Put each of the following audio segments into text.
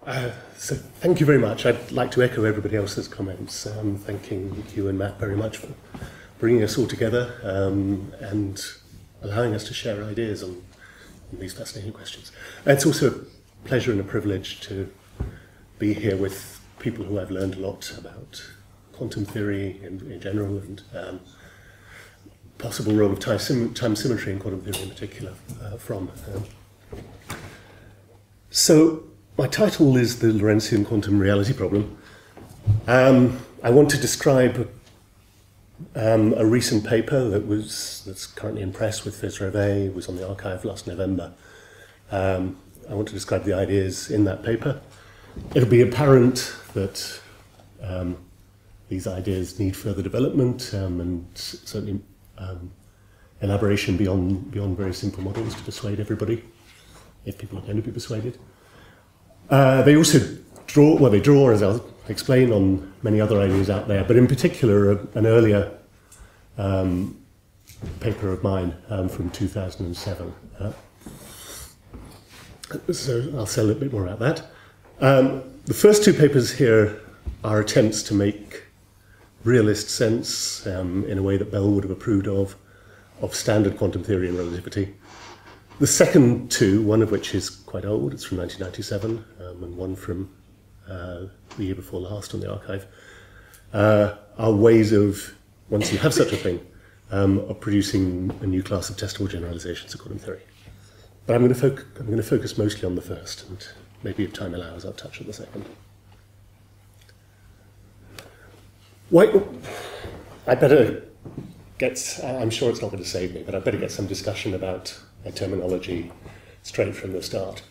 So thank you very much. I'd like to echo everybody else's comments, thanking you and Matt very much for bringing us all together and allowing us to share ideas on these fascinating questions. It's also a pleasure and a privilege to be here with people who I've learned a lot about quantum theory in general and possible role of time symmetry in quantum theory in particular from. So my title is the Lorentzian quantum reality problem. I want to describe a recent paper that's currently in press with Phys Revé, was on the archive last November. I want to describe the ideas in that paper. It'll be apparent that these ideas need further development and certainly elaboration beyond very simple models to persuade everybody, if people are going to be persuaded. They also draw, as I'll explain, on many other ideas out there, but in particular an earlier paper of mine from 2007. So I'll say a little bit more about that. The first two papers here are attempts to make realist sense in a way that Bell would have approved of standard quantum theory and relativity. The second two, one of which is quite old, it's from 1997, and one from the year before last on the archive, are ways of, once you have such a thing, of producing a new class of testable generalizations of quantum theory. But I'm going to focus mostly on the first, and maybe if time allows, I'll touch on the second. I better get, I'm sure it's not going to save me, but I better get some discussion about my terminology straight from the start.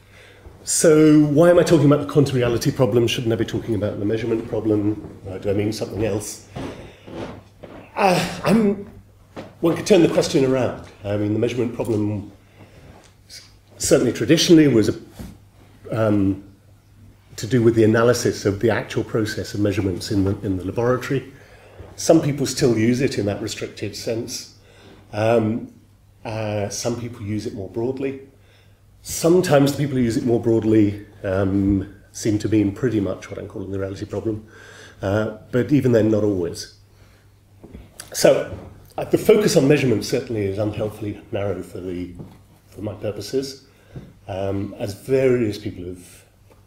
So why am I talking about the quantum reality problem? Shouldn't I be talking about the measurement problem? Do I mean something else? One could turn the question around. I mean, the measurement problem certainly traditionally was to do with the analysis of the actual process of measurements in the laboratory. Some people still use it in that restricted sense. Some people use it more broadly. Sometimes the people who use it more broadly seem to mean pretty much what I'm calling the reality problem, but even then, not always. So the focus on measurement certainly is unhelpfully narrow for my purposes, as various people have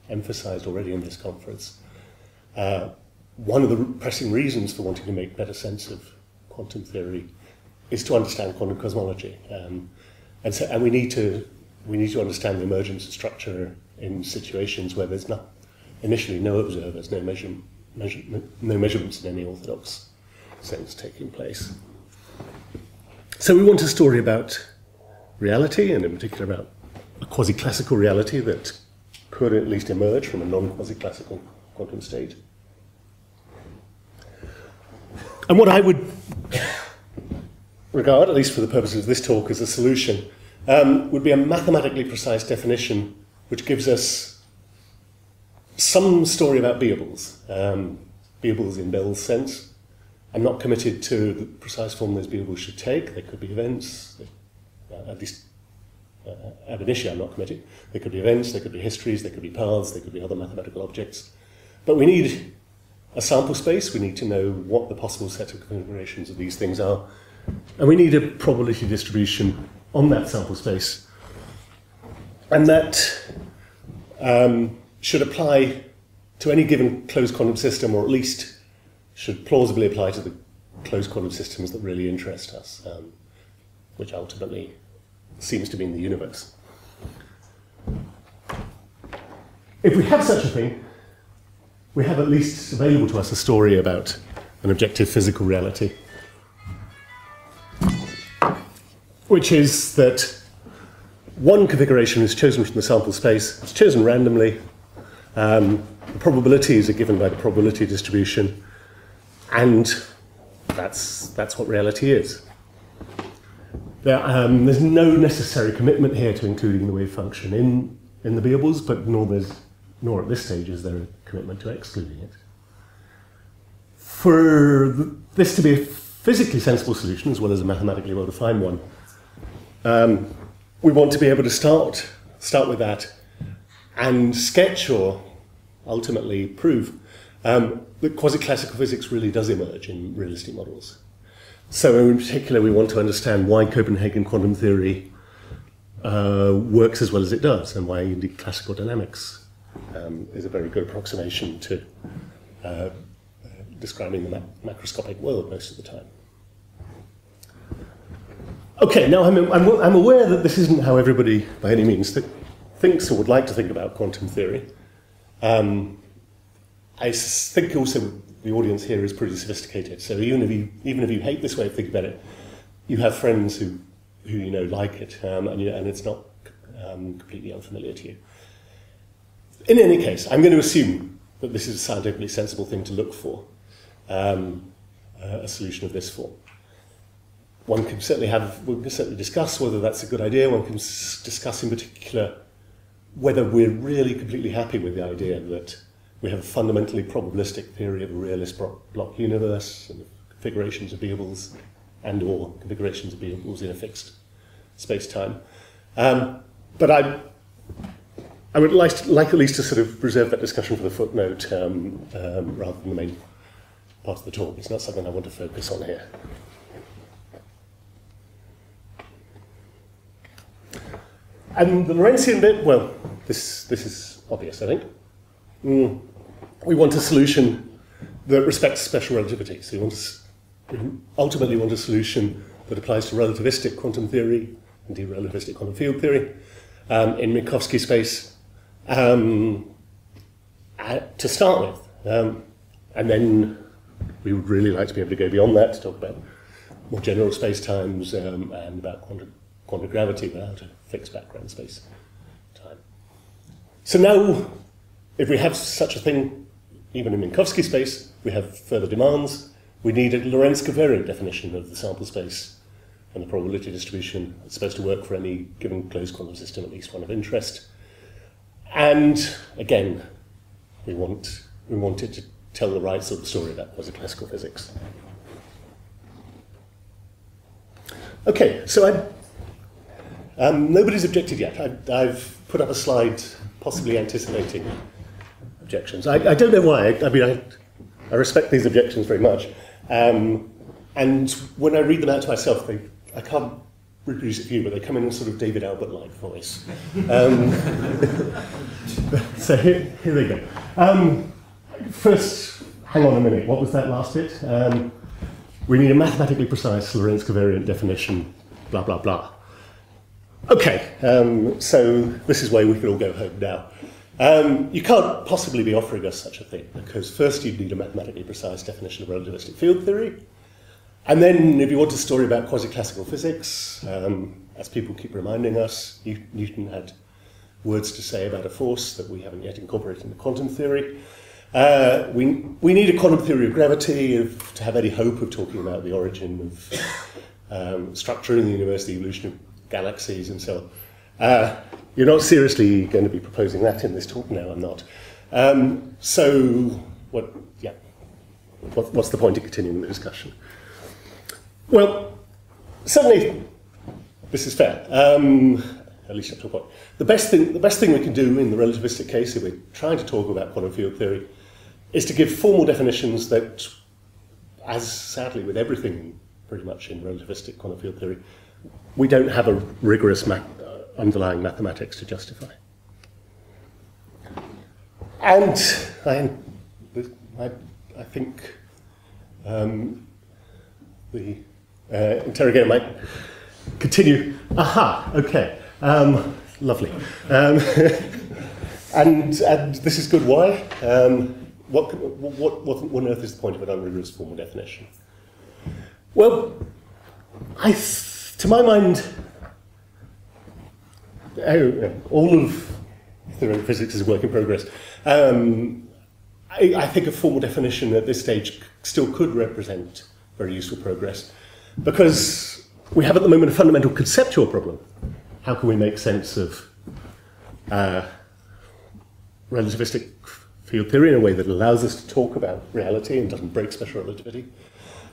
emphasized already in this conference. One of the pressing reasons for wanting to make better sense of quantum theory is to understand quantum cosmology, and we need to understand the emergence of structure in situations where there's initially no observers, no measurements in any orthodox sense taking place. So we want a story about reality, and in particular about a quasi-classical reality that could at least emerge from a non-quasi-classical quantum state. And what I would regard, at least for the purposes of this talk, as a solution would be a mathematically precise definition which gives us some story about beables, beables in Bell's sense. I'm not committed to the precise form those beables should take. They could be events, at least ab initio I'm not committed. They could be events, they could be histories, they could be paths, they could be other mathematical objects. But we need a sample space, we need to know what the possible set of configurations of these things are, and we need a probability distribution on that sample space. And that should apply to any given closed quantum system, or at least should plausibly apply to the closed quantum systems that really interest us, which ultimately seems to be in the universe. If we have such a thing, we have at least available to us a story about an objective physical reality, which is that one configuration is chosen from the sample space, it's chosen randomly, the probabilities are given by the probability distribution, and that's what reality is. There's no necessary commitment here to including the wave function in the beables, but nor at this stage is there a commitment to excluding it. For this to be a physically sensible solution, as well as a mathematically well-defined one, we want to be able to start with that and sketch or ultimately prove that quasi-classical physics really does emerge in realistic models. So in particular, we want to understand why Copenhagen quantum theory works as well as it does, and why indeed classical dynamics is a very good approximation to describing the macroscopic world most of the time. Okay, now I'm aware that this isn't how everybody, by any means, thinks or would like to think about quantum theory. I think also the audience here is pretty sophisticated, so even if you hate this way of thinking about it, you have friends who you know like it, and it's not completely unfamiliar to you. In any case, I'm going to assume that this is a scientifically sensible thing to look for, a solution of this form. We can certainly discuss whether that's a good idea. One can discuss in particular whether we're really completely happy with the idea that we have a fundamentally probabilistic theory of a realist block universe and configurations of beables and/or configurations of beables in a fixed space-time. But I would like at least to sort of reserve that discussion for the footnote rather than the main part of the talk. It's not something I want to focus on here. And the Lorentzian bit, well, this is obvious, I think. We want a solution that respects special relativity. So we ultimately want a solution that applies to relativistic quantum theory, indeed relativistic quantum field theory, in Minkowski space to start with. And then we would really like to be able to go beyond that to talk about more general space-times and about quantum gravity without a fixed background space-time. So now, if we have such a thing, even in Minkowski space, we have further demands. We need a Lorentz covariant definition of the sample space and the probability distribution. It's supposed to work for any given closed quantum system, at least one of interest. And again, we want it to tell the right sort of story about quasi-classical physics. Okay, so nobody's objected yet. I've put up a slide possibly anticipating objections. I don't know why. I respect these objections very much. And when I read them out to myself, I can't reproduce it for you, but they come in a sort of David Albert-like voice. So here they go. First, hang on a minute. What was that last bit? We need a mathematically precise Lorentz covariant definition, blah, blah, blah. Okay, so this is where we could all go home now. You can't possibly be offering us such a thing, because first you'd need a mathematically precise definition of relativistic field theory, and then if you want a story about quasi-classical physics, as people keep reminding us, Newton had words to say about a force that we haven't yet incorporated into quantum theory. We need a quantum theory of gravity to have any hope of talking about the origin of structure in the universe, the evolution of galaxies and so on. You're not seriously going to be proposing that in this talk? No, I'm not. So, what's the point of continuing the discussion? Well, certainly, this is fair. At least up to a point. The best thing we can do in the relativistic case, if we're trying to talk about quantum field theory, is to give formal definitions that, as sadly with everything pretty much in relativistic quantum field theory, we don't have a rigorous underlying mathematics to justify. And I think the interrogator might continue. Aha, okay, lovely. And this is good. Why? What on earth is the point of an unrigorous formal definition? Well, to my mind, all of theoretical physics is a work in progress. I think a formal definition at this stage still could represent very useful progress, because we have at the moment a fundamental conceptual problem. How can we make sense of relativistic field theory in a way that allows us to talk about reality and doesn't break special relativity?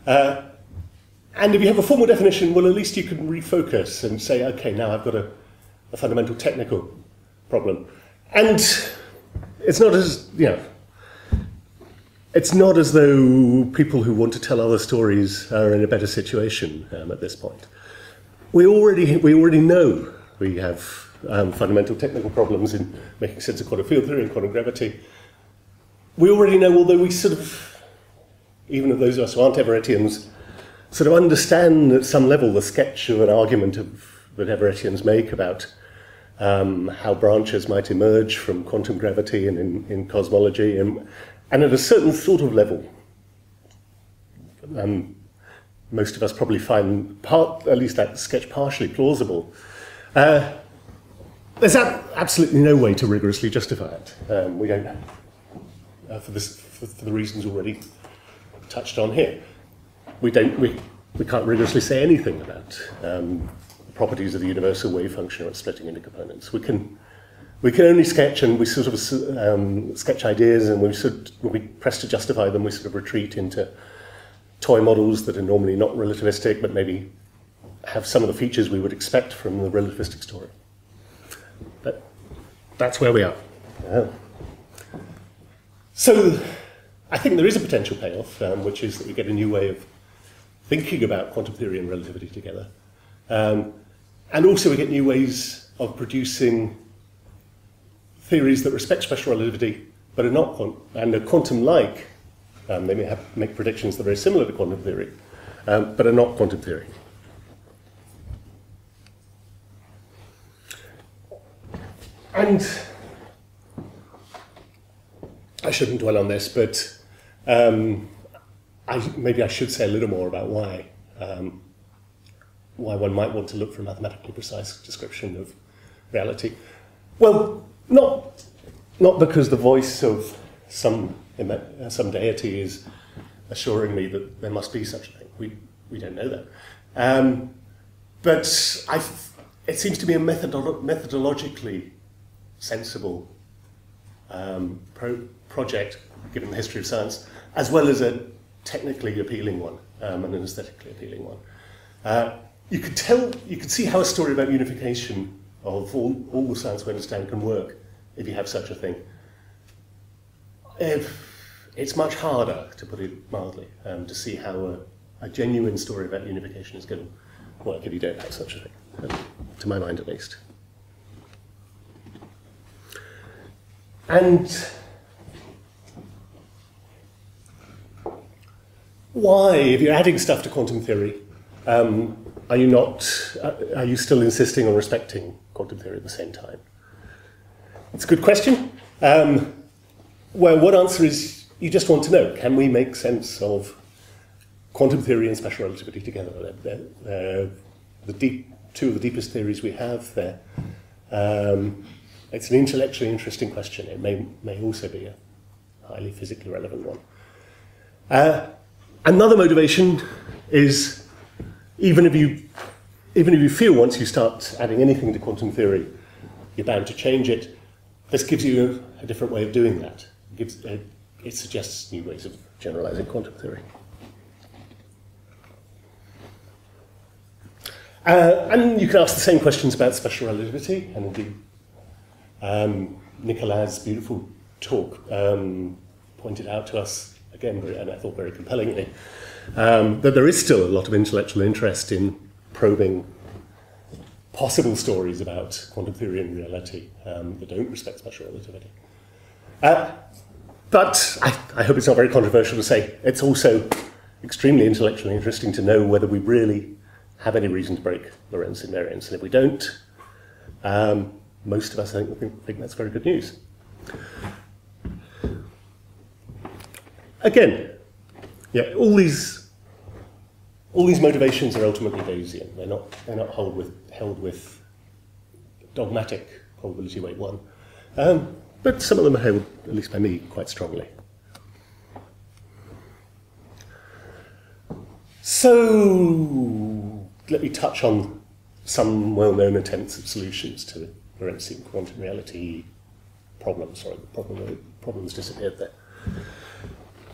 And if you have a formal definition, well, at least you can refocus and say, okay, now I've got a fundamental technical problem. And it's not as, it's not as though people who want to tell other stories are in a better situation at this point. We already know we have fundamental technical problems in making sense of quantum field theory and quantum gravity. We already know, although we sort of, even of those of us who aren't Everettians, sort of understand at some level the sketch of an argument that Everettians make about how branches might emerge from quantum gravity and in cosmology, and at a certain sort of level, most of us probably find at least that sketch partially plausible. There's absolutely no way to rigorously justify it. We don't, for the reasons already touched on here. We can't rigorously say anything about the properties of the universal wave function or its splitting into components. We can only sketch, and we sort of sketch ideas, and when we press to justify them, we sort of retreat into toy models that are normally not relativistic, but maybe have some of the features we would expect from the relativistic story. But that's where we are. So I think there is a potential payoff, which is that we get a new way of thinking about quantum theory and relativity together. And also we get new ways of producing theories that respect special relativity, but are not and are quantum-like. They may make predictions that are very similar to quantum theory, but are not quantum theory. And I shouldn't dwell on this, but maybe I should say a little more about why one might want to look for a mathematically precise description of reality. Well, not because the voice of some deity is assuring me that there must be such a thing. We don't know that. But it seems to be a methodologically sensible project, given the history of science, as well as a technically appealing one and an aesthetically appealing one. You could see how a story about unification of all the science we understand can work if you have such a thing. It's much harder, to put it mildly, to see how a genuine story about unification is going to work if you don't have such a thing, to my mind at least. And why, if you're adding stuff to quantum theory, are you still insisting on respecting quantum theory at the same time? It's a good question. Well, one answer is you just want to know, can we make sense of quantum theory and special relativity together? They're two of the deepest theories we have. It's an intellectually interesting question. It may also be a highly physically relevant one. Another motivation is even if you feel once you start adding anything to quantum theory, you're bound to change it, this gives you a different way of doing that. It suggests new ways of generalizing quantum theory. And you can ask the same questions about special relativity, and indeed Nicolas' beautiful talk pointed out to us, again, and I thought very compellingly, that there is still a lot of intellectual interest in probing possible stories about quantum theory and reality that don't respect special relativity. But I hope it's not very controversial to say it's also extremely intellectually interesting to know whether we really have any reason to break Lorentz invariance. And if we don't, most of us think that's very good news. Again, yeah, all these motivations are ultimately Bayesian. They're not held with dogmatic probability weight one, but some of them are held, at least by me, quite strongly. So let me touch on some well-known attempts at solutions to the Lorentzian quantum reality problem. Sorry, the problem's disappeared there.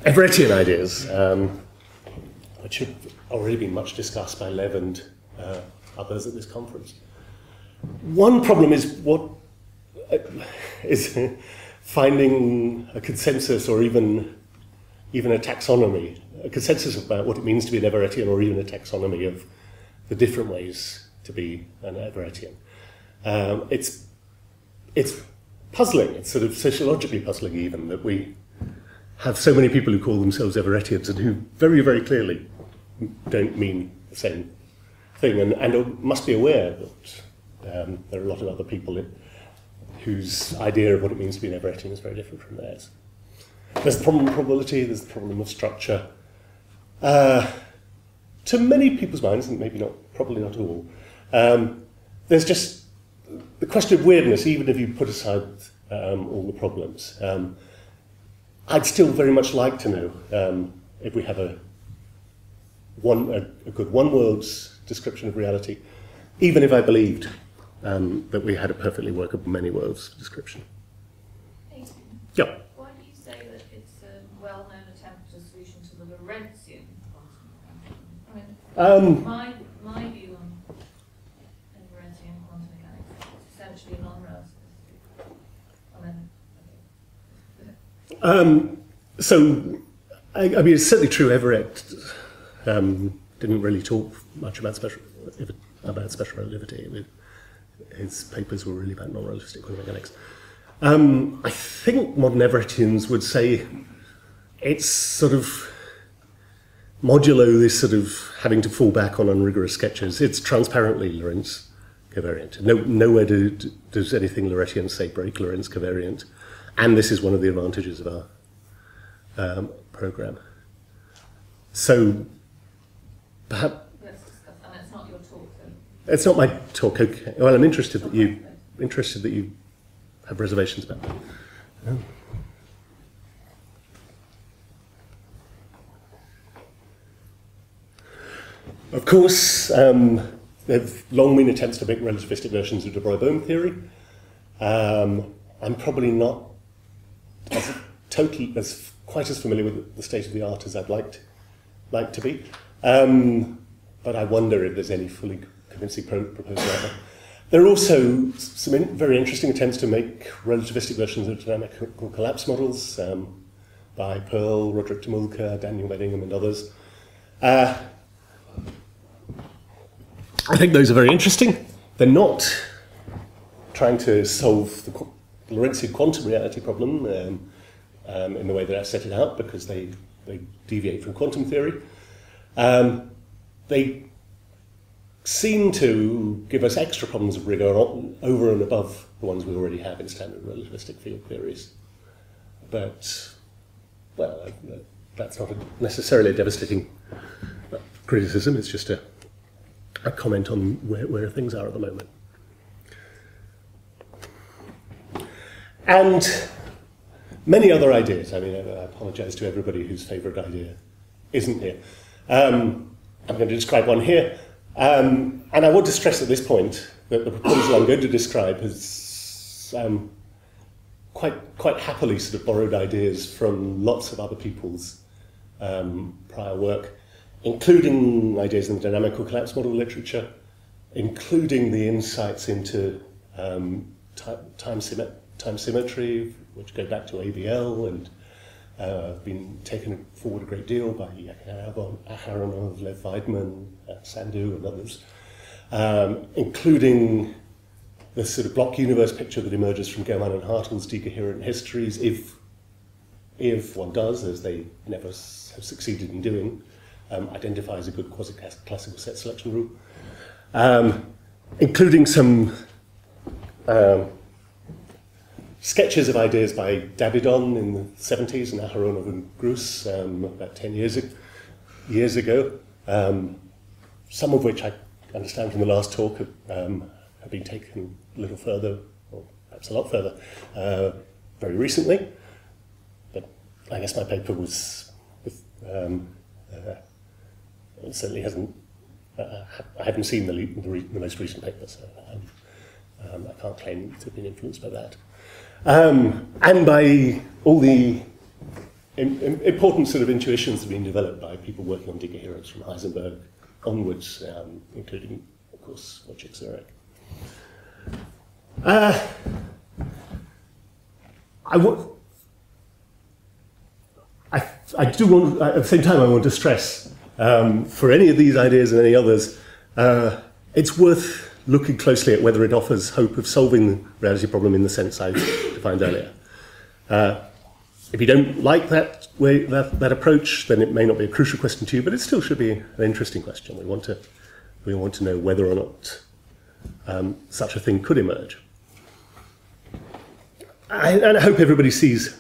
Everettian ideas, which have already been much discussed by Lev and others at this conference. One problem is finding a consensus or even a taxonomy, a consensus about what it means to be an Everettian, or even a taxonomy of the different ways to be an Everettian. It's puzzling, it's sort of sociologically puzzling even, that we have so many people who call themselves Everettians and who very, very clearly don't mean the same thing, and must be aware that there are a lot of other people whose idea of what it means to be an Everettian is very different from theirs. There's the problem of probability, there's the problem of structure. To many people's minds, and maybe not, probably not all, there's just the question of weirdness, even if you put aside all the problems. I'd still very much like to know if we have a good one world's description of reality, even if I believed that we had a perfectly workable many worlds description. Adrian, yeah. why do you say that it's a well-known attempt at a solution to the Lorentzian quantum mechanics? I mean, my view on Lorentzian quantum mechanics is essentially a non-relativistic. I mean, it's certainly true. Everett didn't really talk much about special relativity. His papers were really about non-relativistic quantum mechanics. I think modern Everettians would say it's sort of modulo this sort of having to fall back on unrigorous sketches. It's transparently Lorentz covariant. Nowhere does anything Lorentzian say break Lorentz covariant. And this is one of the advantages of our program. So, perhaps... Let's discuss, and it's not your talk, so... It's not my talk, okay. Well, I'm interested that you have reservations about that. Oh. Of course, there have long been attempts to make relativistic versions of de Broglie theory. I'm probably not quite as familiar with the state of the art as I'd like to be, but I wonder if there's any fully convincing proposal out there. There are also some very interesting attempts to make relativistic versions of dynamical collapse models by Pearl, Roderick de Mulker, Daniel Bedingham, and others. I think those are very interesting. They're not trying to solve the Lorentzian quantum reality problem in the way that I set it out, because they deviate from quantum theory. They seem to give us extra problems of rigor over and above the ones we already have in standard relativistic field theories. But, well, that's not necessarily a devastating criticism, it's just a comment on where things are at the moment. And many other ideas. I mean, I apologise to everybody whose favourite idea isn't here. I'm going to describe one here. And I want to stress at this point that the proposal I'm going to describe has quite happily sort of borrowed ideas from lots of other people's prior work, including ideas in the dynamical collapse model literature, including the insights into time symmetry, which go back to ABL and have been taken forward a great deal by Aharonov, Lev Weidman, Sandhu, and others, including the sort of block universe picture that emerges from German and Hartel's decoherent histories, if one does, as they never have succeeded in doing, identifies a good quasi-classical set selection rule, including some sketches of ideas by Davidon in the 70s and Aharonov and Gruss about 10 years ago, some of which I understand from the last talk have been taken a little further, or perhaps a lot further, very recently. But I guess my paper was, certainly hasn't, I haven't seen the most recent paper, so I can't claim to have been influenced by that. And by all the important sort of intuitions that have been developed by people working on decoherence from Heisenberg onwards, including, of course, Wojciech Zurek. I do want, at the same time, I want to stress, for any of these ideas and any others, it's worth looking closely at whether it offers hope of solving the reality problem in the sense I defined earlier. If you don't like that approach, then it may not be a crucial question to you, but it still should be an interesting question. We want to know whether or not such a thing could emerge. And I hope everybody sees,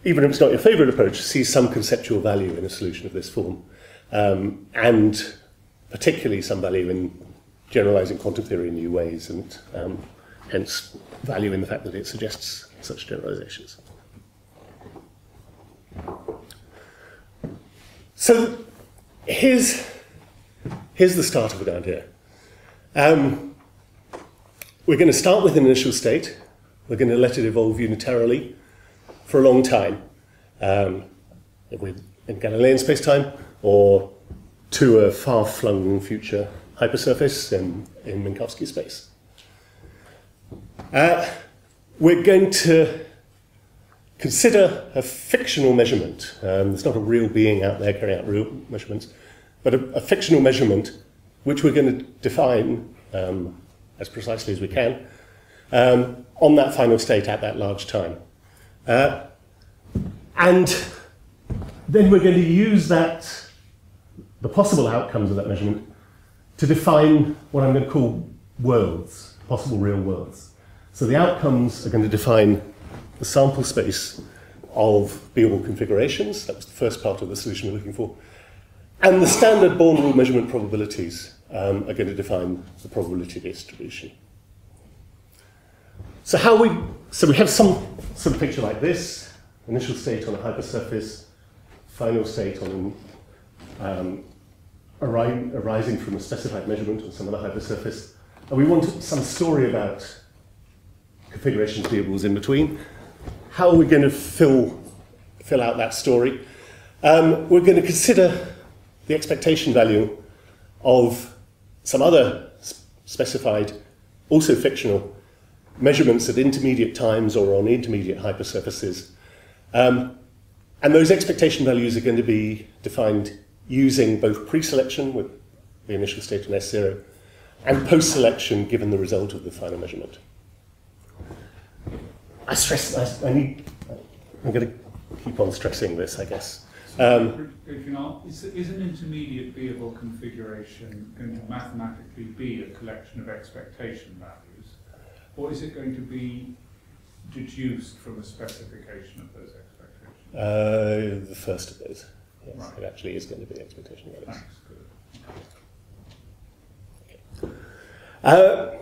even if it's not your favourite approach, sees some conceptual value in a solution of this form, and particularly some value in generalising quantum theory in new ways, and hence value in the fact that it suggests such generalisations. So here's the start of it down here. We're going to start with an initial state. We're going to let it evolve unitarily for a long time, if we're in Galilean space-time, or to a far-flung future hypersurface in Minkowski space. We're going to consider a fictional measurement. There's not a real being out there carrying out real measurements, but a fictional measurement which we're going to define as precisely as we can on that final state at that large time. And then we're going to use that, the possible outcomes of that measurement, to define what I'm going to call worlds, possible real worlds. So the outcomes are going to define the sample space of Beerwall configurations. That was the first part of the solution we're looking for. And the standard Born rule measurement probabilities are going to define the probability distribution. So we have some sort of picture like this: initial state on a hypersurface, final state on arising from a specified measurement on some other hypersurface. And we want some story about configuration Beerwalls in between. How are we going to fill out that story? We're going to consider the expectation value of some other specified, also fictional, measurements at intermediate times or on intermediate hypersurfaces. And those expectation values are going to be defined using both pre-selection with the initial state on S0 and post-selection given the result of the final measurement. I'm going to keep on stressing this, I guess. Is an intermediate Beerwall configuration going to mathematically be a collection of expectation values, or is it going to be deduced from a specification of those expectations? The first of those. Yes, right. It actually is going to be expectation values. Thanks, good. Okay.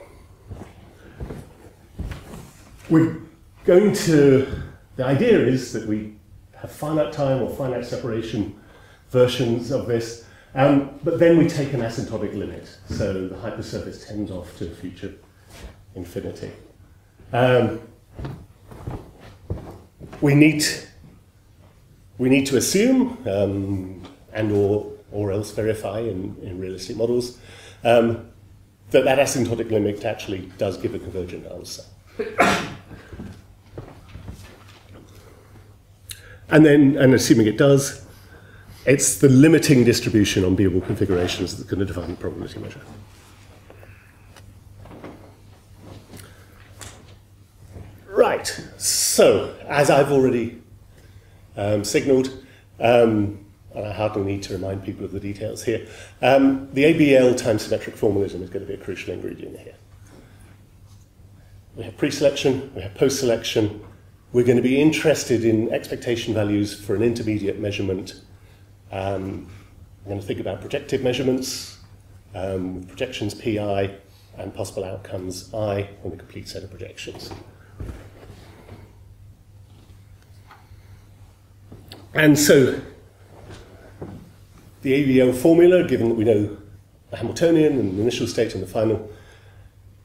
The idea is that we have finite time or finite separation versions of this, but then we take an asymptotic limit, so the hypersurface tends off to future infinity. We need to assume, and or else verify in realistic models, that asymptotic limit actually does give a convergent answer. And assuming it does, it's the limiting distribution on Beerwall configurations that's going to define the probability measure. Right, so as I've already signalled, and I hardly need to remind people of the details here, the ABL time symmetric formalism is going to be a crucial ingredient here. We have pre-selection, we have post-selection. We're going to be interested in expectation values for an intermediate measurement. I'm going to think about projective measurements, projections PI, and possible outcomes I, and a complete set of projections. And so the ABL formula, given that we know the Hamiltonian and the initial state and the final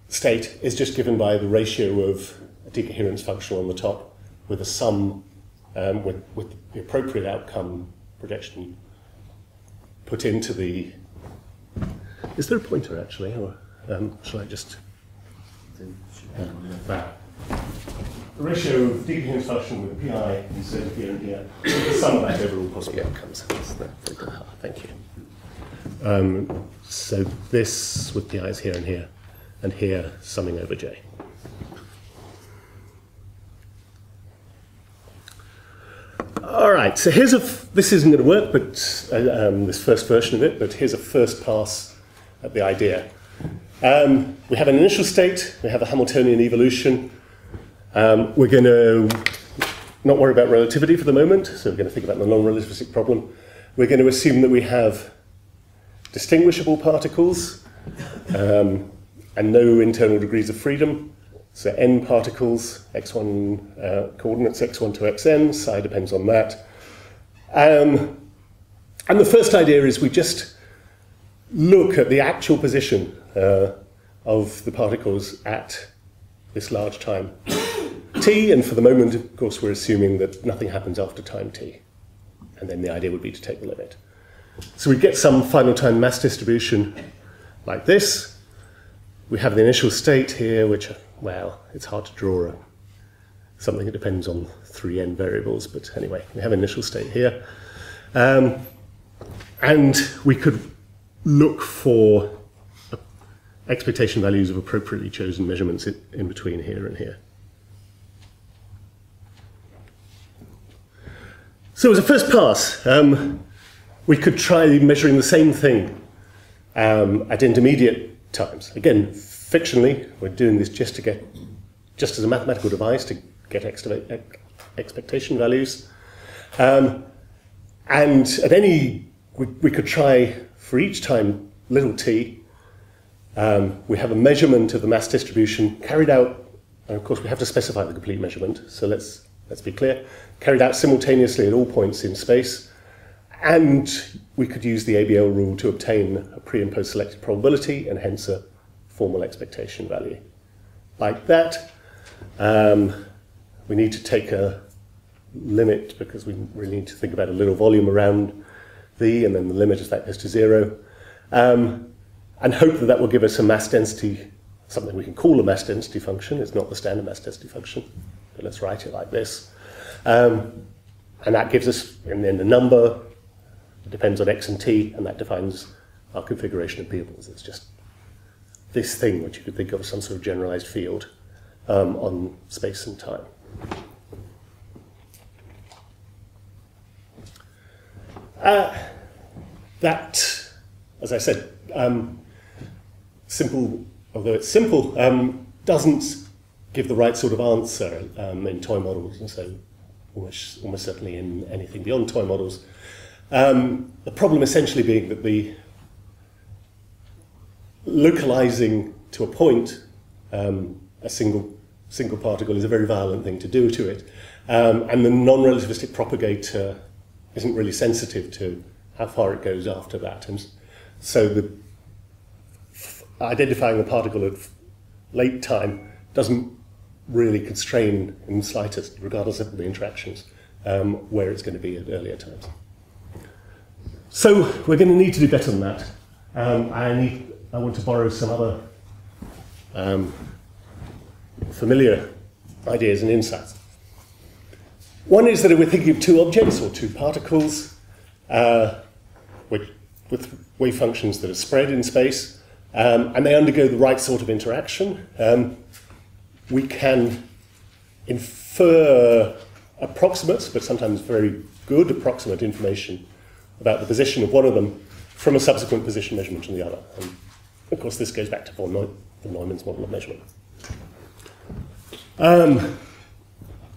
state, is just given by the ratio of a decoherence function on the top with a sum with the appropriate outcome projection put into the... Is there a pointer actually, or shall I just... the ratio of decoherence function with pi inserted here and here, the sum of that over all possible outcomes. Thank you. So this with pi is here, and here summing over j. All right, so here's this isn't going to work, but this first version of it, but here's a first pass at the idea. We have an initial state, we have a Hamiltonian evolution. We're going to not worry about relativity for the moment, so we're going to think about the non-relativistic problem. We're going to assume that we have distinguishable particles and no internal degrees of freedom. So n particles, x1 coordinates, x1 to xn, psi depends on that. And the first idea is we just look at the actual position of the particles at this large time t, and for the moment, of course, we're assuming that nothing happens after time t. And then the idea would be to take the limit. So we get some final time mass distribution like this. We have the initial state here, which, well, it's hard to draw something that depends on 3n variables, but anyway, we have an initial state here. And we could look for expectation values of appropriately chosen measurements in between here and here. So as a first pass, we could try measuring the same thing at intermediate times. Again, fictionally, we're doing this just as a mathematical device to get expectation values. And at we could try for each time little t, we have a measurement of the mass distribution carried out, and of course we have to specify the complete measurement, so let's be clear, carried out simultaneously at all points in space, and we could use the ABL rule to obtain a pre- and post-selected probability, and hence a formal expectation value. Like that, we need to take a limit because we really need to think about a little volume around V, and then the limit as that goes to 0. And hope that that will give us a mass density, something we can call a mass density function. It's not the standard mass density function, but let's write it like this. And that gives us, and then the number depends on x and t, and that defines our configuration of Beagles. It's just this thing which you could think of as some sort of generalized field on space and time. That, as I said, simple, although it's simple, doesn't give the right sort of answer in toy models, and so almost certainly in anything beyond toy models. The problem essentially being that the localizing to a point a single particle is a very violent thing to do to it, and the non-relativistic propagator isn't really sensitive to how far it goes after that, and so identifying the particle at late time doesn't really constrain in the slightest, regardless of the interactions, where it's going to be at earlier times. So we're going to need to do better than that. I want to borrow some other familiar ideas and insights. One is that if we're thinking of two objects or two particles with wave functions that are spread in space, and they undergo the right sort of interaction, we can infer approximate, but sometimes very good approximate information about the position of one of them from a subsequent position measurement on the other. And of course, this goes back to von Neumann's model of measurement.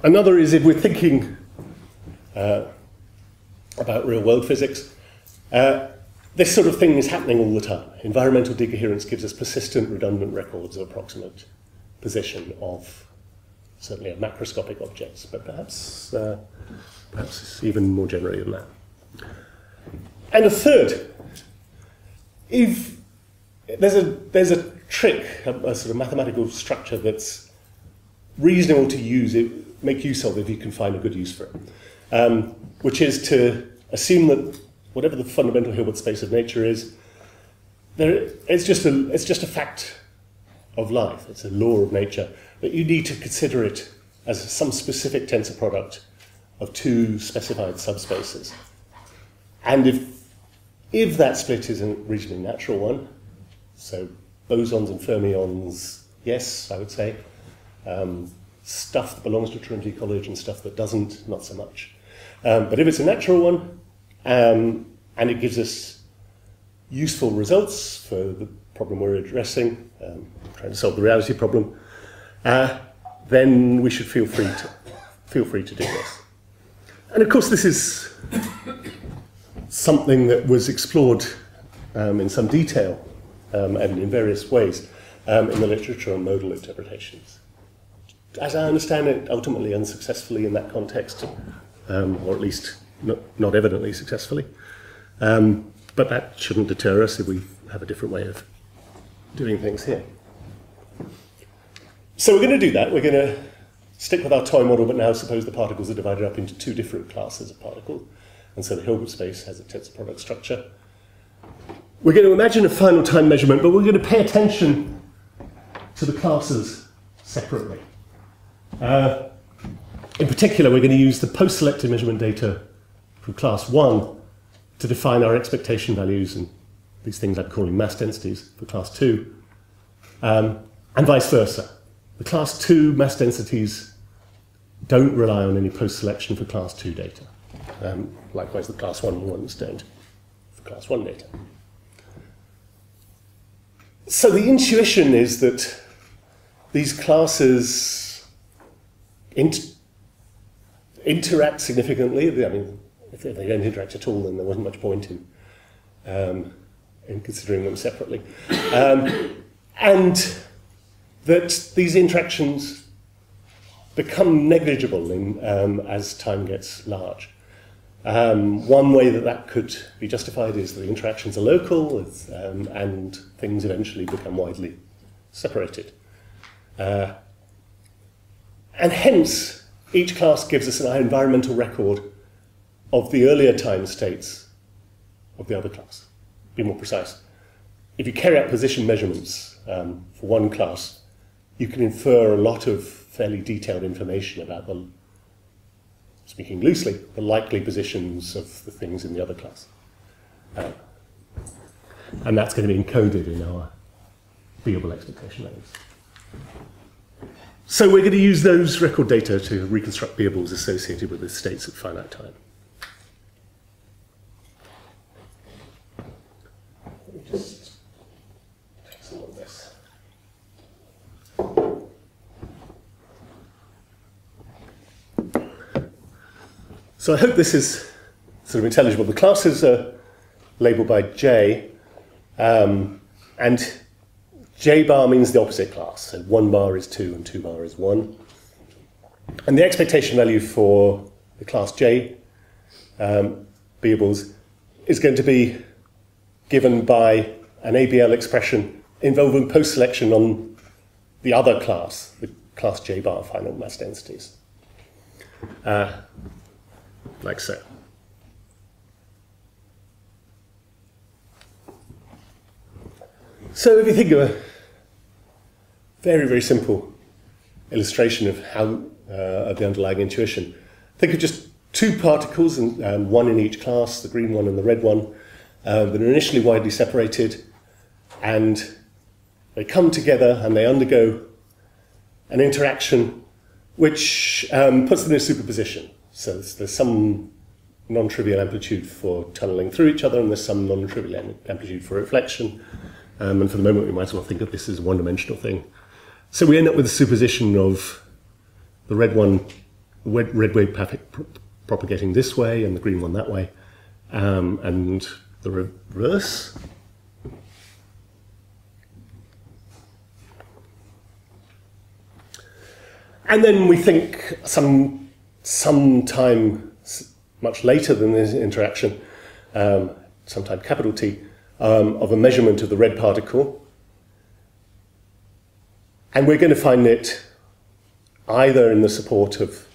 Another is if we're thinking about real-world physics, this sort of thing is happening all the time. Environmental decoherence gives us persistent, redundant records of approximate position of certainly of macroscopic objects, but perhaps even more generally than that. And a third, if there's a trick, a sort of mathematical structure that's reasonable to make use of if you can find a good use for it, which is to assume that whatever the fundamental Hilbert space of nature is, it's just a fact of life. It's a law of nature, but you need to consider it as some specific tensor product of two specified subspaces. And if that split is a reasonably natural one, so bosons and fermions, yes, I would say. Stuff that belongs to Trinity College and stuff that doesn't, not so much. But if it's a natural one, and it gives us useful results for the problem we're addressing, trying to solve the reality problem, then we should feel free to do this. And of course, this is something that was explored in some detail and in various ways in the literature on modal interpretations. As I understand it, ultimately unsuccessfully in that context, or at least not evidently successfully. But that shouldn't deter us if we have a different way of doing things here. So we're going to do that. We're going to stick with our toy model, but now suppose the particles are divided up into two different classes of particles. And so the Hilbert space has a tensor product structure. We're going to imagine a final time measurement, but we're going to pay attention to the classes separately. In particular, we're going to use the post-selected measurement data from class 1 to define our expectation values and these things I'm calling mass densities for class 2, and vice versa. The class 2 mass densities don't rely on any post-selection for class 2 data. Likewise, the class 1 ones don't for class 1 data. So the intuition is that these classes interact significantly. I mean, if they don't interact at all, then there wasn't much point in considering them separately. And that these interactions become negligible as time gets large. One way that could be justified is that the interactions are local and things eventually become widely separated. And hence, each class gives us an environmental record of the earlier time states of the other class. Be more precise. If you carry out position measurements for one class, you can infer a lot of fairly detailed information about the, speaking loosely, the likely positions of the things in the other class. And that's going to be encoded in our beable expectation values. So we're going to use those record data to reconstruct beables associated with the states at finite time. Let me just take some of this. So I hope this is sort of intelligible. The classes are labelled by J, and J bar means the opposite class. So 1 bar is 2 and 2 bar is 1. And the expectation value for the class J beables is going to be given by an ABL expression involving post-selection on the other class, the class J bar finite mass densities. Like so. So if you think of a very, very simple illustration of how of the underlying intuition, think of just two particles, and one in each class, the green one and the red one, that are initially widely separated, and they come together and they undergo an interaction which puts them in a superposition. So there's some non-trivial amplitude for tunneling through each other, and there's some non-trivial amplitude for reflection. And for the moment, we might as well think of this as a one-dimensional thing. So we end up with a superposition of the red one, red wave propagating this way, and the green one that way, and the reverse. And then we think some time much later than this interaction, sometime capital T, of a measurement of the red particle. And we're going to find it either in the support of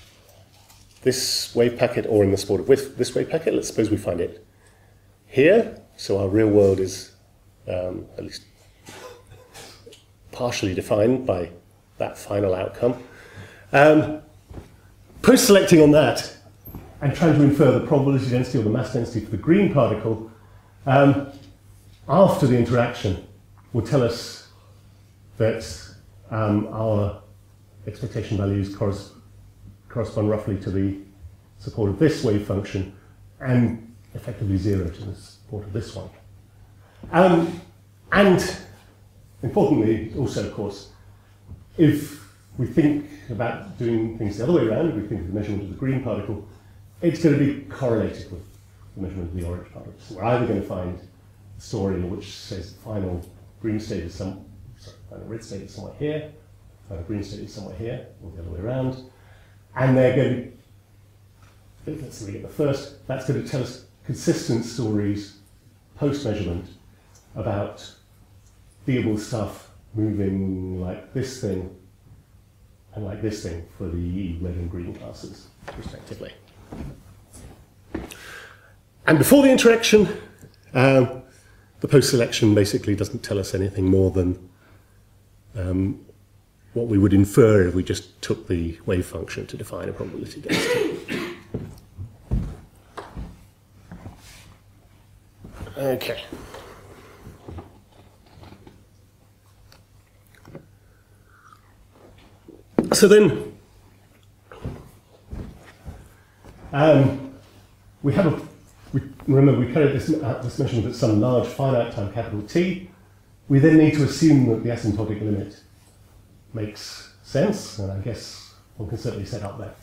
this wave packet or in the support of this wave packet. Let's suppose we find it here. So our real world is at least partially defined by that final outcome. post-selecting on that and trying to infer the probability density or the mass density for the green particle after the interaction will tell us that our expectation values correspond roughly to the support of this wave function and effectively zero to the support of this one. And importantly, also, of course, if we think about doing things the other way around, if we think of the measurement of the green particle, it's going to be correlated with the measurement of the orange particle. So we're either going to find a story in which says the final green state is final red state is somewhere here, final green state is somewhere here, or the other way around, and they're going to, let's look at the first, that's going to tell us consistent stories post-measurement about viewable stuff moving like this thing and like this thing for the red and green classes, respectively. And before the interaction, the post-selection basically doesn't tell us anything more than what we would infer if we just took the wave function to define a probability density. Okay. So then, remember we carried this measurement at some large finite time, capital T. We then need to assume that the asymptotic limit makes sense, and I guess one can certainly set up that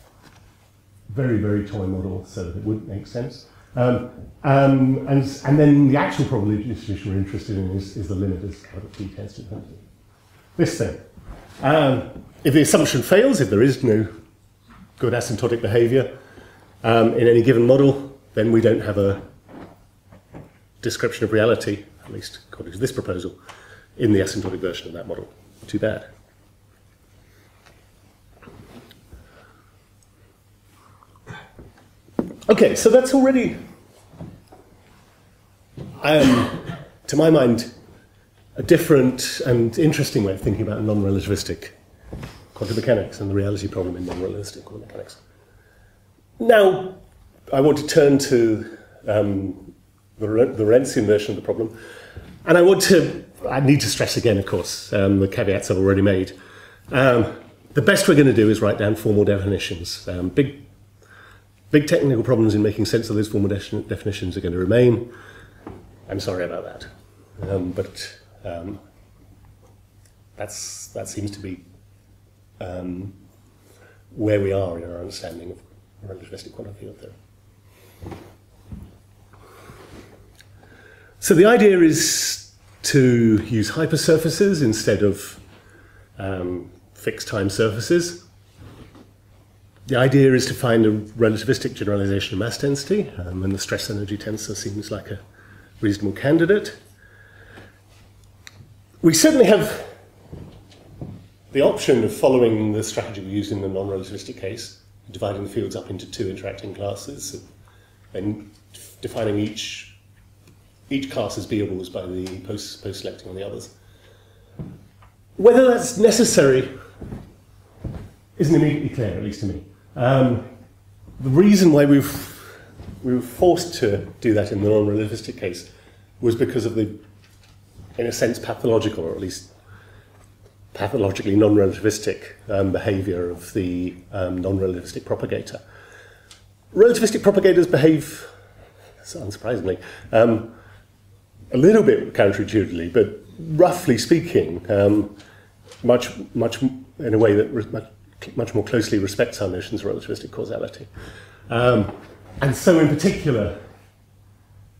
very, very toy model so that it would make sense. And then the actual probability distribution we're interested in is the limit as capital T tends to infinity. This thing. If the assumption fails, if there is no good asymptotic behavior in any given model, then we don't have a description of reality, at least according to this proposal, in the asymptotic version of that model. Too bad. Okay, so that's already, to my mind, a different and interesting way of thinking about non-relativistic quantum mechanics and the reality problem in non-relativistic quantum mechanics. Now, I want to turn to the Lorentzian version of the problem, and I need to stress again, of course, the caveats I've already made. The best we're going to do is write down formal definitions. Big technical problems in making sense of those formal definitions are going to remain. I'm sorry about that. But that seems to be where we are in our understanding of relativistic quantum field theory. So the idea is to use hypersurfaces instead of fixed time surfaces. The idea is to find a relativistic generalization of mass density, and the stress energy tensor seems like a reasonable candidate. We certainly have the option of following the strategy we used in the non-relativistic case, dividing the fields up into two interacting classes, and defining each class as viewable by the post-selecting on the others. Whether that's necessary isn't immediately clear, at least to me. The reason why we were forced to do that in the non-relativistic case was because of the, in a sense, pathological, or at least pathologically non-relativistic behavior of the non-relativistic propagator. Relativistic propagators behave, unsurprisingly, a little bit counterintuitively, but roughly speaking, much in a way that much more closely respects our notions of relativistic causality. And so in particular,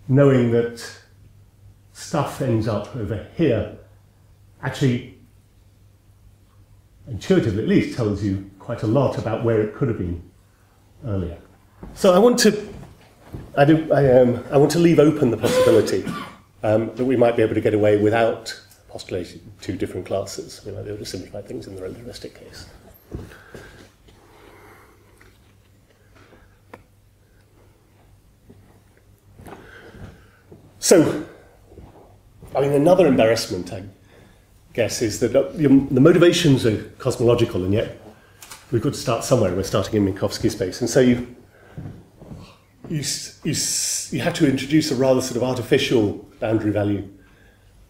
knowing that stuff ends up over here actually, intuitively at least, tells you quite a lot about where it could have been earlier. So I want to leave open the possibility that we might be able to get away without postulating two different classes. We might be able to simplify things in the relativistic case. So, I mean, another embarrassment, I guess, is that the motivations are cosmological, and yet we've got to start somewhere. We're starting in Minkowski space. And so you have to introduce a rather sort of artificial boundary value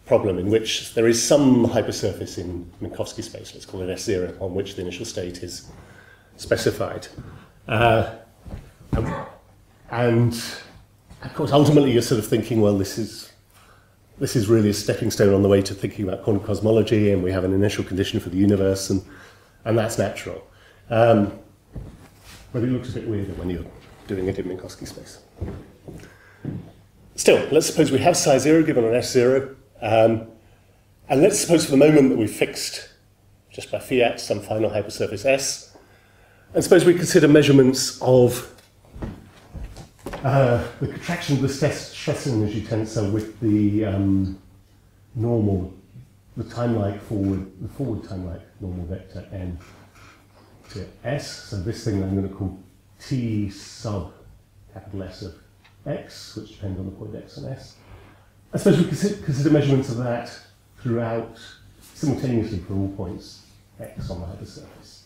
problem in which there is some hypersurface in Minkowski space, let's call it S0, on which the initial state is specified. And of course, ultimately, you're sort of thinking, well, this is really a stepping stone on the way to thinking about quantum cosmology, and we have an initial condition for the universe, and that's natural. But it looks a bit weirder when you're doing it in Minkowski space. Still, let's suppose we have psi 0 given on S0, and let's suppose for the moment that we've fixed, just by fiat, some final hypersurface S, and suppose we consider measurements of the contraction of the stress energy tensor with the normal, the forward time-like normal vector n to S. So this thing I'm going to call T sub capital S of x, which depends on the point x and S. I suppose we consider measurements of that throughout, simultaneously for all points x on the hypersurface.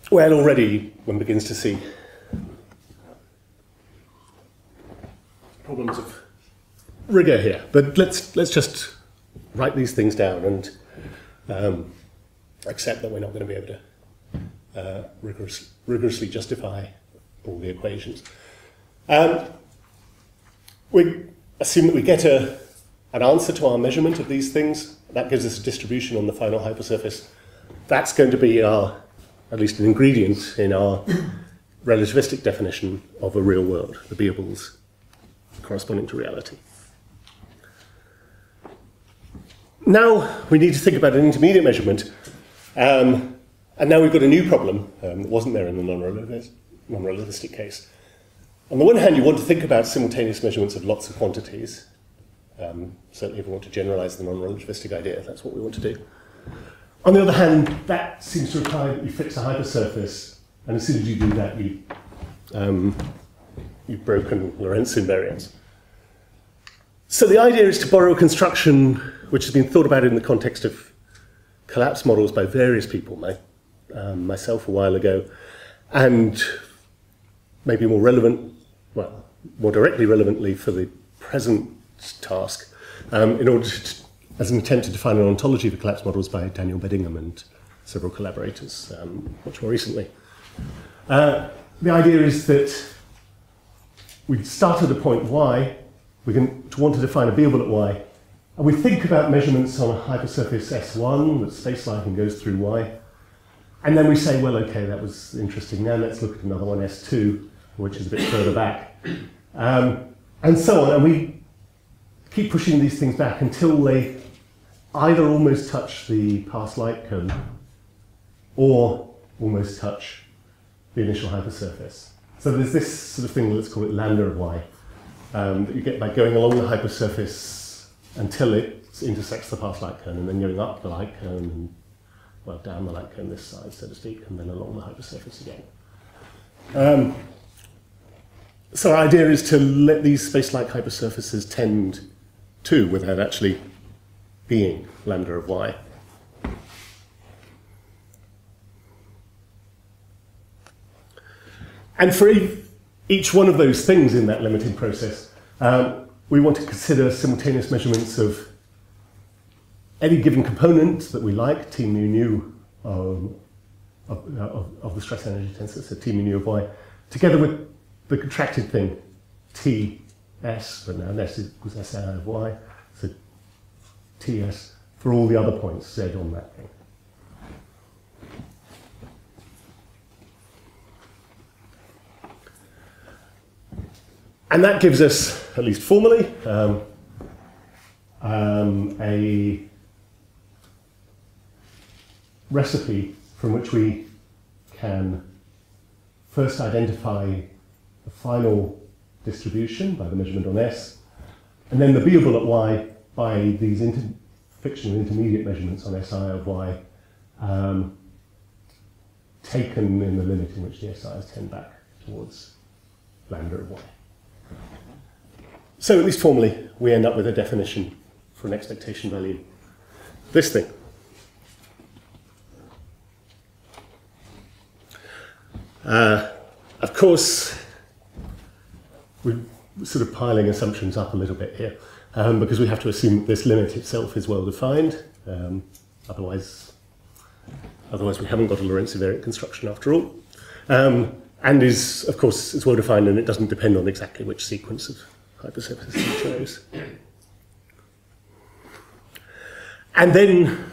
Well, already one begins to see problems of rigor here. But let's just write these things down and accept that we're not going to be able to rigorously justify all the equations. We assume that we get an answer to our measurement of these things. That gives us a distribution on the final hypersurface. That's going to be our, at least an ingredient in our relativistic definition of a real world, the Beables corresponding to reality. Now we need to think about an intermediate measurement, and now we've got a new problem that wasn't there in the non-relativistic case. On the one hand, you want to think about simultaneous measurements of lots of quantities. Certainly if we want to generalize the non-relativistic idea, that's what we want to do. On the other hand, that seems to require that you fix a hypersurface, and as soon as you do that, you've broken Lorentzian invariance. So the idea is to borrow a construction which has been thought about in the context of collapse models by various people, myself a while ago, and maybe more relevant, well, more directly relevantly for the present task, in order to, as an attempt to define an ontology for collapse models by Daniel Bedingham and several collaborators much more recently. The idea is that we start at a point y, we're going to want to define a Beable at y, and we think about measurements on a hypersurface S1 that's space-like and goes through y, and then we say, well, okay, that was interesting, now let's look at another one, S2, which is a bit further back, and so on, and we keep pushing these things back until they either almost touch the past light cone or almost touch the initial hypersurface. So there's this sort of thing, let's call it lambda of y, that you get by going along the hypersurface until it intersects the past light cone, and then going up the light cone, and, well, down the light cone this side, so to speak, and then along the hypersurface again. So our idea is to let these space-like hypersurfaces tend to, without actually being lambda of y. And for each one of those things in that limiting process, we want to consider simultaneous measurements of any given component that we like, T mu nu of the stress energy tensor, so T mu nu of y, together with the contracted thing, Ts, but now S equals Si of y, so Ts for all the other points Z on that thing. And that gives us, at least formally, a recipe from which we can first identify the final distribution by the measurement on S, and then the Beable at y by these fictional intermediate measurements on Si of y, taken in the limit in which the SIs tend back towards lambda of y. So at least formally, we end up with a definition for an expectation value. This thing. Of course, we're sort of piling assumptions up a little bit here, because we have to assume that this limit itself is well defined. Otherwise we haven't got a Lorentzian variant construction after all. And is, of course, it's well defined and it doesn't depend on exactly which sequence of hypersurfaces you chose. And then,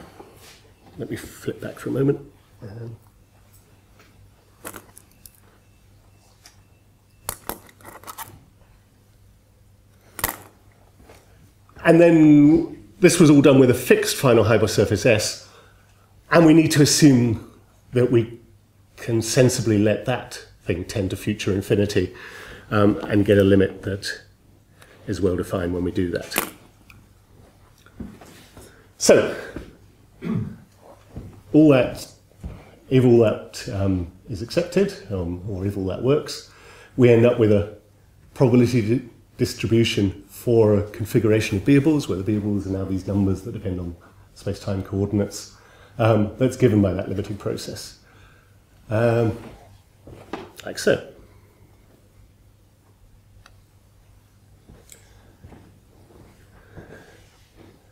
let me flip back for a moment. And then this was all done with a fixed final hypersurface S, and we need to assume that we can sensibly let that thing tend to future infinity and get a limit that is well defined when we do that. So, if all that is accepted, or if all that works, we end up with a probability distribution for a configuration of beables, where the beables are now these numbers that depend on space-time coordinates, that's given by that limiting process. Like so.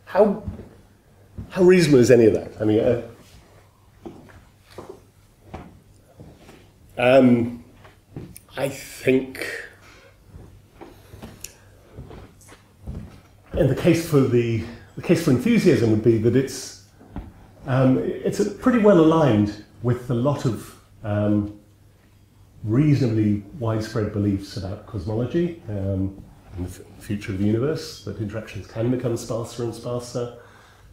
How reasonable is any of that? I mean, I think in the case for enthusiasm would be that it's pretty well aligned with a lot of reasonably widespread beliefs about cosmology and the future of the universe, that interactions can become sparser and sparser,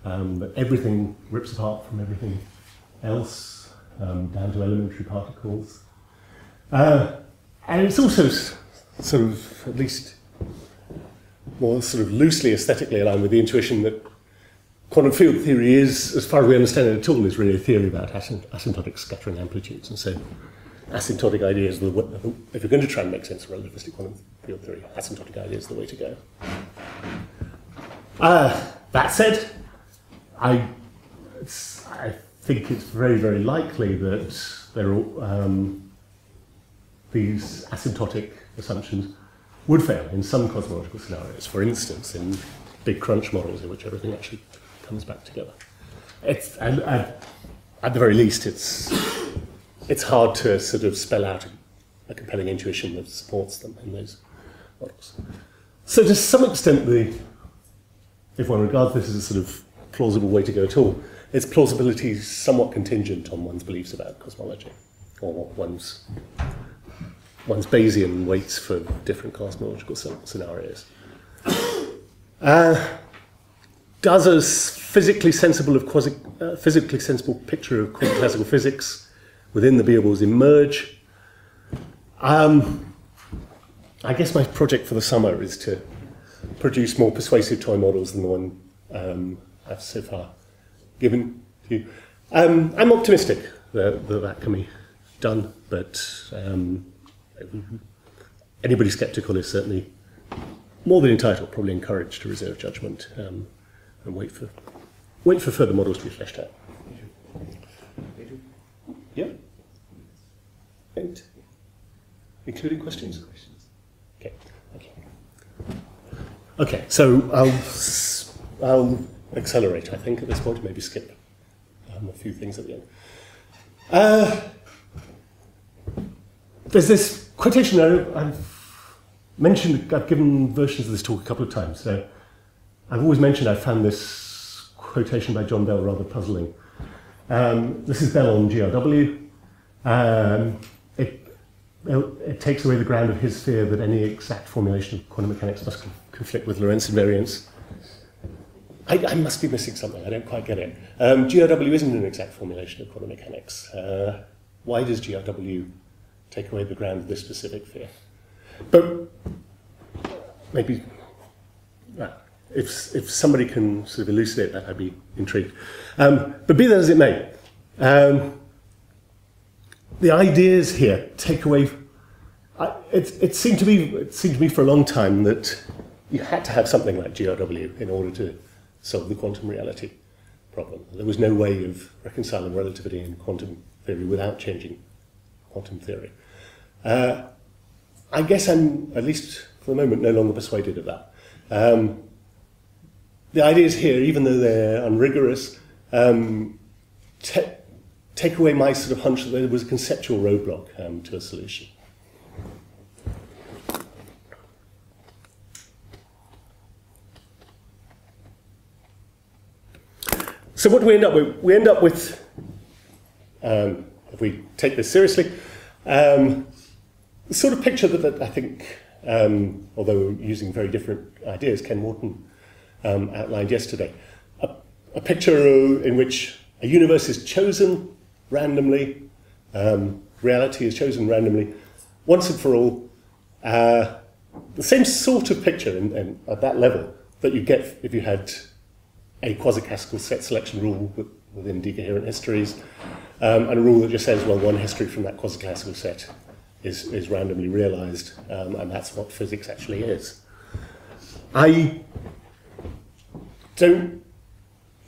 that everything rips apart from everything else, down to elementary particles. And it's also sort of, at least more sort of loosely aesthetically aligned with the intuition that quantum field theory is, as far as we understand it at all, is really a theory about asymptotic scattering amplitudes. And so asymptotic ideas, if you're going to try and make sense of relativistic quantum field theory, asymptotic ideas are the way to go. That said, I think it's very, very likely that there are, these asymptotic assumptions would fail in some cosmological scenarios. For instance, in big crunch models in which everything actually comes back together. At the very least, it's hard to sort of spell out a compelling intuition that supports them in those models. So to some extent, if one regards this as a sort of plausible way to go at all, its plausibility is somewhat contingent on one's beliefs about cosmology, or one's Bayesian weights for different cosmological scenarios. Does a physically sensible picture of quasi-classical physics within the beables emerge? I guess my project for the summer is to produce more persuasive toy models than the one I've so far given to you. I'm optimistic that can be done, but anybody sceptical is certainly more than entitled, probably encouraged to reserve judgment and wait for further models to be fleshed out. Yeah? And including questions? Okay. Okay, so I'll accelerate, I think, at this point, maybe skip a few things at the end. There's this quotation I've given versions of this talk a couple of times. So I've always mentioned I found this quotation by John Bell rather puzzling. This is Bell on GRW. It takes away the ground of his fear that any exact formulation of quantum mechanics must conflict with Lorentzian variance. I must be missing something, I don't quite get it. GRW isn't an exact formulation of quantum mechanics. Why does GRW take away the ground of this specific fear? But maybe, if somebody can sort of elucidate that, I'd be intrigued. But be that as it may, the ideas here take away. It seemed to me for a long time that you had to have something like GRW in order to solve the quantum reality problem. There was no way of reconciling relativity and quantum theory without changing quantum theory. I guess I'm, at least for the moment, no longer persuaded of that. The ideas here, even though they're unrigorous, take away my sort of hunch that there was a conceptual roadblock to a solution. So what do we end up with? We end up with, if we take this seriously, the sort of picture that I think, although using very different ideas, Ken Morton outlined yesterday. A picture in which a universe is chosen randomly, reality is chosen randomly, once and for all. The same sort of picture at that level that you get if you had a quasi-classical set selection rule within decoherent histories, and a rule that just says, well, one history from that quasi-classical set is randomly realized, and that's what physics actually is. I don't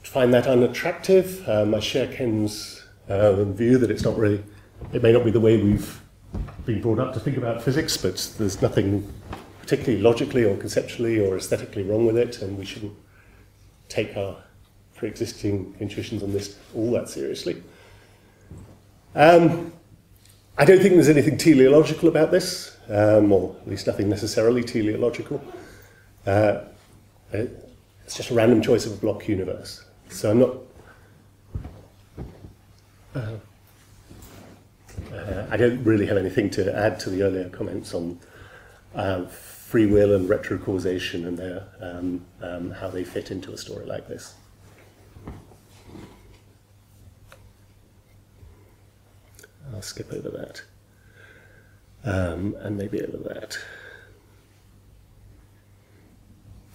find that unattractive. I share Ken's view that it's not really, it may not be the way we've been brought up to think about physics, but there's nothing particularly logically or conceptually or aesthetically wrong with it, and we shouldn't take our pre-existing intuitions on this all that seriously. I don't think there's anything teleological about this, or at least nothing necessarily teleological. It's just a random choice of a block universe. So I'm not... I don't really have anything to add to the earlier comments on free will and retrocausation and their, how they fit into a story like this. I'll skip over that. And maybe over that.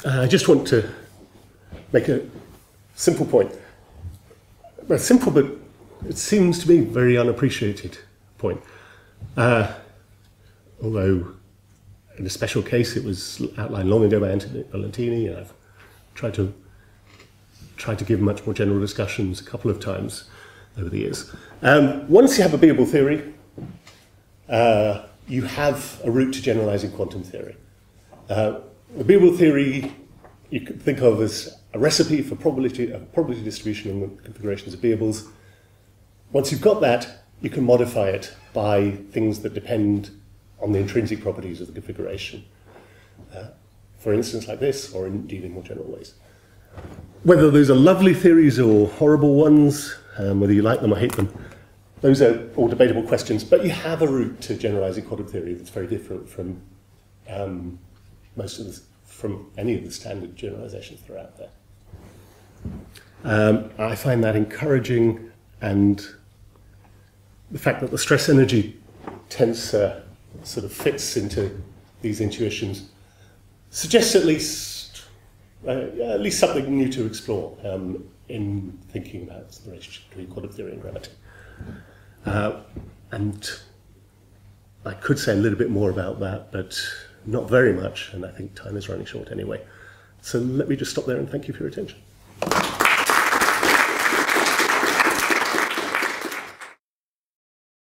I just want to make a simple point. A simple, but it seems to me very unappreciated point. Although in a special case it was outlined long ago by Anthony Valentini, and I've tried to give much more general discussions a couple of times over the years. Once you have a beable theory, you have a route to generalizing quantum theory. The beable theory you could think of as a recipe for probability distribution in the configurations of beables. Once you've got that, you can modify it by things that depend on the intrinsic properties of the configuration. For instance, like this, or indeed in more general ways. Whether those are lovely theories or horrible ones, whether you like them or hate them, those are all debatable questions, but you have a route to generalizing quantum theory that's very different from from any of the standard generalizations that are out there. I find that encouraging, and the fact that the stress energy tensor sort of fits into these intuitions suggests at least something new to explore in thinking about the relationship between quantum theory and gravity. And I could say a little bit more about that, but not very much, and I think time is running short anyway. So let me just stop there and thank you for your attention.